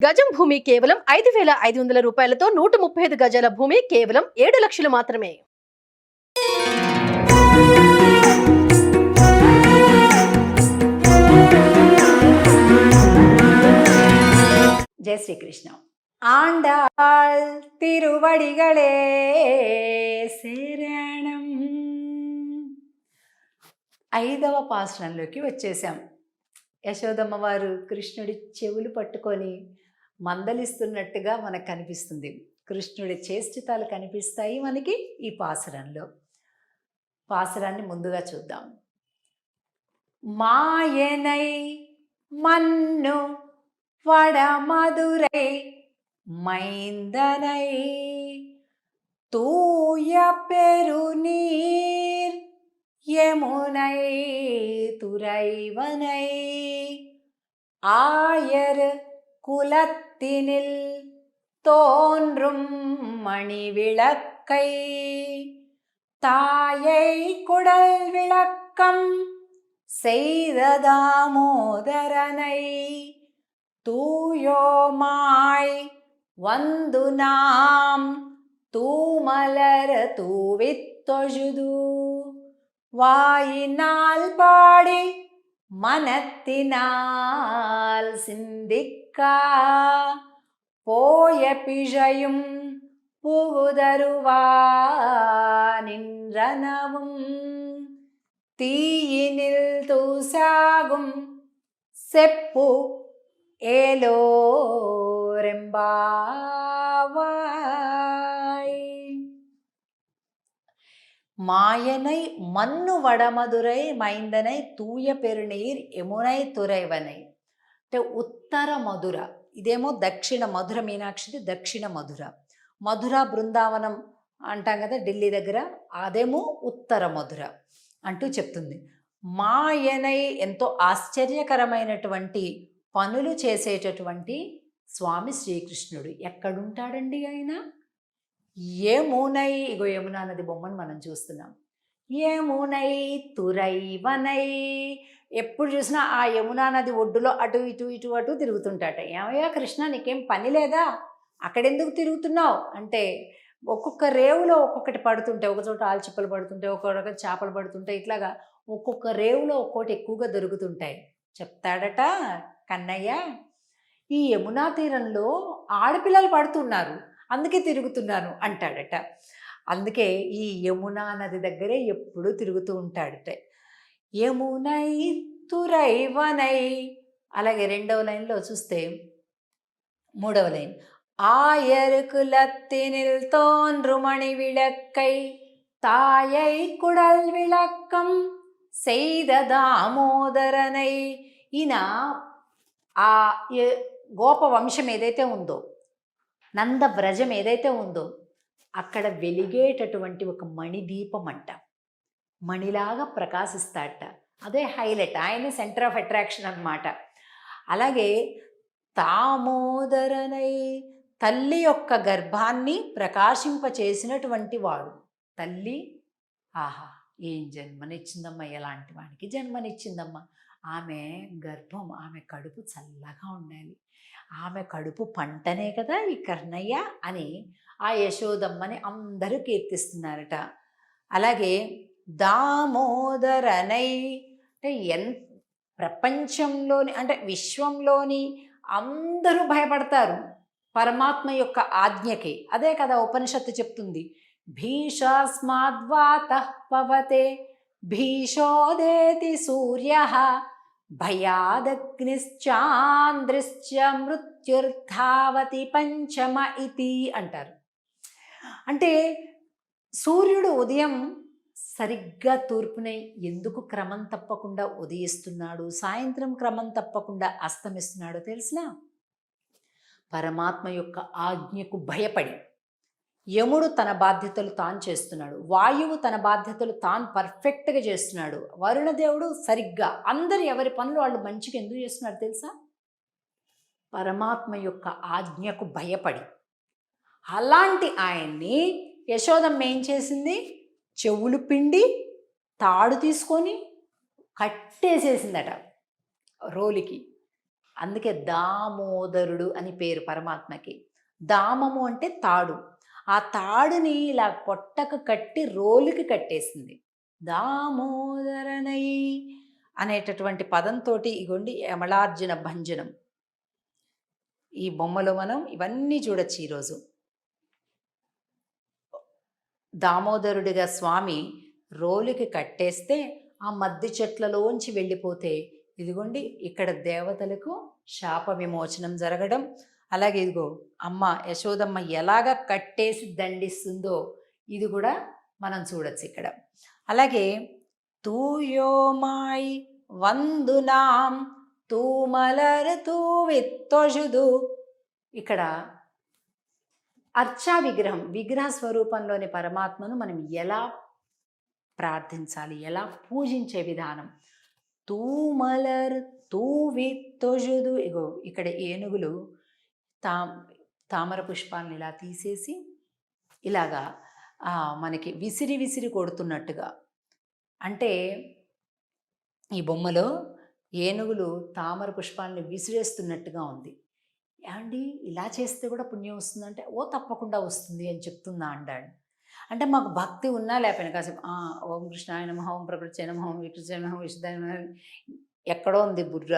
గజం భూమి కేవలం 5,500 రూపాయలతో 135 గజాల భూమి కేవలం 7 లక్షలు మాత్రమే. జై శ్రీకృష్ణ. ఆండాళ్ తిరువడిగళే శరణం. 5వ పాసురంలోకి వచ్చేసాం. యశోదమ్మ వారు కృష్ణుడి చెవులు పట్టుకొని మందలిస్తున్నట్టుగా మనకు కనిపిస్తుంది. కృష్ణుడి చేష్టితాలు కనిపిస్తాయి మనకి ఈ పాసురంలో. పాసురాన్ని ముందుగా చూద్దాం. మాయనై మన్ను వడమధురై మైందనై తూయ పెరునీర్ யமுனை துறைவனை ஆயர் குலத்தினில் தோன்றும் மணிவிளக்கை தாயை குடல் விளக்கம் செய்த தாமோதரனை தூயோமாய் வந்து நாம் தூமலர் தூவித்தொழுது வாயினால் பாடி மனத்தினால் சிந்திக்கா போய பிழையும் புகுதருவா நின்றனவும் தீயினில் தூசாகும் செப்பு ஏலோரெம்பாவாய். మాయనై మన్ను వడమధురై మైందనై తూయ పెరునీర్ యమునై తురైవనై. అంటే ఉత్తర మధుర, ఇదేమో దక్షిణ మధుర. మీనాక్షిది దక్షిణ మధుర. మధుర బృందావనం అంటాం కదా ఢిల్లీ దగ్గర, అదేమో ఉత్తర మధుర అంటూ చెప్తుంది. మాయనై ఎంతో ఆశ్చర్యకరమైనటువంటి పనులు చేసేటటువంటి స్వామి శ్రీకృష్ణుడు. ఎక్కడుంటాడండి ఆయన? యమునై, ఇగో యమునా నది బొమ్మను మనం చూస్తున్నాం. యమునై తురైవనై, ఎప్పుడు చూసినా ఆ యమునా నది ఒడ్డులో అటు ఇటు ఇటు అటు తిరుగుతుంటాట. ఏమయ్యా కృష్ణ, నీకేం పని లేదా? అక్కడెందుకు తిరుగుతున్నావు అంటే, ఒక్కొక్క రేవులో ఒక్కొక్కటి పడుతుంటాయి. ఒక చోట ఆల్చిప్పలు పడుతుంటాయి, ఒక్కొక్క చేపలు పడుతుంటాయి. ఇట్లాగా ఒక్కొక్క రేవులో ఒక్కోటి ఎక్కువగా దొరుకుతుంటాయి. చెప్తాడట కన్నయ్య, ఈ యమునా తీరంలో ఆడపిల్లలు పడుతున్నారు, అందుకే తిరుగుతున్నాను అంటాడట. అందుకే ఈ యమునా నది దగ్గరే ఎప్పుడూ తిరుగుతూ ఉంటాడట. యమునై తురైవనై. అలాగే 2వ లైన్లో చూస్తే 3వ లైన్, ஆயர் குலத்தினில் தோன்றுமணி விளக்கை தாயை குடல் విళక్కం செய்த దామోదరనై. ఈయన ఆ గోప వంశం ఏదైతే ఉందో, నంద వ్రజం ఏదైతే ఉందో, అక్కడ వెలిగేటటువంటి ఒక మణిదీపం అంట. మణిలాగా ప్రకాశిస్తాడట. అదే హైలైట్, ఆయన సెంటర్ ఆఫ్ అట్రాక్షన్ అన్నమాట. అలాగే దామోదరనై, తల్లి యొక్క గర్భాన్ని ప్రకాశింపచేసినటువంటి వాడు. తల్లి ఆహా ఏం జన్మనిచ్చిందమ్మా, ఎలాంటి వాడికి జన్మనిచ్చిందమ్మా. ఆమె గర్భం, ఆమె కడుపు చల్లగా ఉండాలి, ఆమె కడుపు పంటనే కదా ఈ కర్ణయ్య అని ఆ యశోదమ్మని అందరూ కీర్తిస్తున్నారట. అలాగే దామోదరనై అంటే ప్రపంచంలోని అంటే విశ్వంలోని అందరూ భయపడతారు పరమాత్మ యొక్క ఆజ్ఞకి. అదే కదా ఉపనిషత్తు చెప్తుంది, భీషాస్మాద్వాతః పవతే భీషోదేతి సూర్యః భయాదగ్నిశ్చాంద్రిశ్చ మృత్యుర్ధావతి పంచమ ఇతి అంటారు. అంటే సూర్యుడు ఉదయం సరిగ్గా తూర్పునే ఎందుకు క్రమం తప్పకుండా ఉదయిస్తున్నాడు, సాయంత్రం క్రమం తప్పకుండా అస్తమిస్తున్నాడో తెలిసినా? పరమాత్మ యొక్క ఆజ్ఞకు భయపడి. యముడు తన బాధ్యతలు తాను చేస్తున్నాడు, వాయువు తన బాధ్యతలు తాను పర్ఫెక్ట్గా చేస్తున్నాడు, వరుణదేవుడు సరిగ్గా. అందరు ఎవరి పనులు వాళ్ళు మంచిగా ఎందుకు చేస్తున్నారు తెలుసా? పరమాత్మ యొక్క ఆజ్ఞకు భయపడి. అలాంటి ఆయన్ని యశోదమ్మ ఏం చేసింది? చెవులు పిండి తాడు తీసుకొని కట్టేసేసిందట రోలికి. అందుకే దామోదరుడు అని పేరు పరమాత్మకి. దామము అంటే తాడు. ఆ తాడుని ఇలా పొట్టకు కట్టి రోలుకి కట్టేసింది. దామోదరనై అనేటటువంటి పదంతోటి ఇగోండి యమలార్జున భంజనం. ఈ బొమ్మలో మనం ఇవన్నీ చూడొచ్చు ఈరోజు. దామోదరుడిగా స్వామి రోలుకి కట్టేస్తే ఆ మద్ది చెట్లలోంచి వెళ్ళిపోతే ఇదిగోండి ఇక్కడ దేవతలకు శాప విమోచనం జరగడం. అలాగే ఇదిగో అమ్మ యశోదమ్మ ఎలాగ కట్టేసి దండిస్తుందో ఇది కూడా మనం చూడొచ్చు ఇక్కడ. అలాగే తూయోమాయ్ వందునాం తూమలర్ తూవిత్తొజుదు, ఇక్కడ అర్చా విగ్రహం, విగ్రహ స్వరూపంలోని పరమాత్మను మనం ఎలా ప్రార్థించాలి, ఎలా పూజించే విధానం. తూమలర్ తూవిత్తొజుదు, ఇగో ఇక్కడ ఏనుగులు తామర పుష్పాలను ఇలా తీసేసి ఇలాగా మనకి విసిరి విసిరి కొడుతున్నట్టుగా. అంటే ఈ బొమ్మలో ఏనుగులు తామర పుష్పాలను విసిరేస్తున్నట్టుగా ఉంది. ఏమండి ఇలా చేస్తే కూడా పుణ్యం వస్తుందంటే, ఓ తప్పకుండా వస్తుంది అని చెప్తుందా అంటాడు. అంటే మాకు భక్తి ఉన్నా లేకపోయినా కాసేపు ఓం కృష్ణాయ నమః, ఓం ప్రకృత్యై నమః, ఓం వికృత్యై నమః, విశుద్ధాయ నమః, ఎక్కడో ఉంది బుర్ర,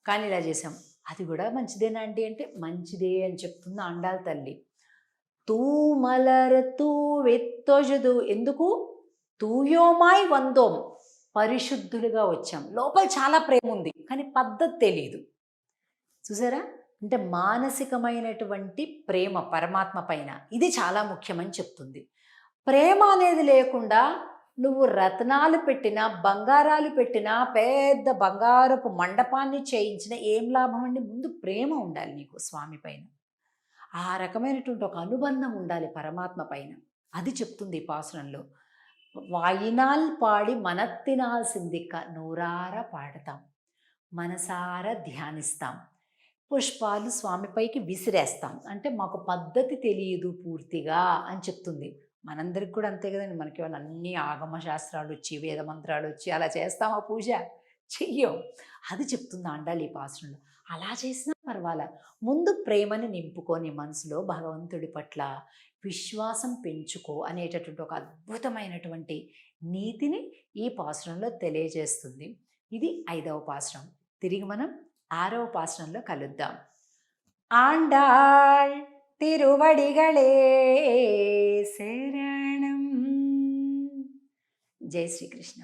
కానీ ఇలా చేసాం. అది కూడా మంచిదేనా అండి అంటే మంచిదే అని చెప్తుంది ఆండాళ్ తల్లి. తూమలర్ తూవిత్తొజుదు, ఎందుకు తూయోమాయ్ వందోం, పరిశుద్ధులుగా వచ్చాం. లోపల చాలా ప్రేమ ఉంది కానీ పద్ధతి తెలియదు. చూసారా, అంటే మానసికమైనటువంటి ప్రేమ పరమాత్మ పైన ఇది చాలా ముఖ్యమని చెప్తుంది. ప్రేమ అనేది లేకుండా నువ్వు రత్నాలు పెట్టినా, బంగారాలు పెట్టినా, పెద్ద బంగారపు మండపాన్ని చేయించినా ఏం లాభం అండి? ముందు ప్రేమ ఉండాలి నీకు స్వామి పైన. ఆ రకమైనటువంటి ఒక అనుబంధం ఉండాలి పరమాత్మ పైన. అది చెప్తుంది ఈ పాసురంలో. వాయినాల్ పాడి మనత్తినాల్సిందిక్క, నోరార పాడతాం, మనసార ధ్యానిస్తాం, పుష్పాలు స్వామిపైకి విసిరేస్తాం. అంటే మాకు పద్ధతి తెలియదు పూర్తిగా అని చెప్తుంది. మనందరికి కూడా అంతే కదండి. మనకి వాళ్ళు అన్ని ఆగమ శాస్త్రాలు వచ్చి, వేద మంత్రాలు వచ్చి అలా చేస్తామా పూజ? చెయ్యం. అది చెప్తుంది ఆండాళ్ ఈ పాసురంలో. అలా చేసినా పర్వాలా, ముందు ప్రేమని నింపుకొని మనసులో భగవంతుడి పట్ల విశ్వాసం పెంచుకో అనేటటువంటి ఒక అద్భుతమైనటువంటి నీతిని ఈ పాసురంలో తెలియజేస్తుంది. ఇది 5వ పాసురం. తిరిగి మనం 6వ పాసురంలో కలుద్దాం. ఆండాళ్ తిరువడిగళే శరణం. జై శ్రీకృష్ణ.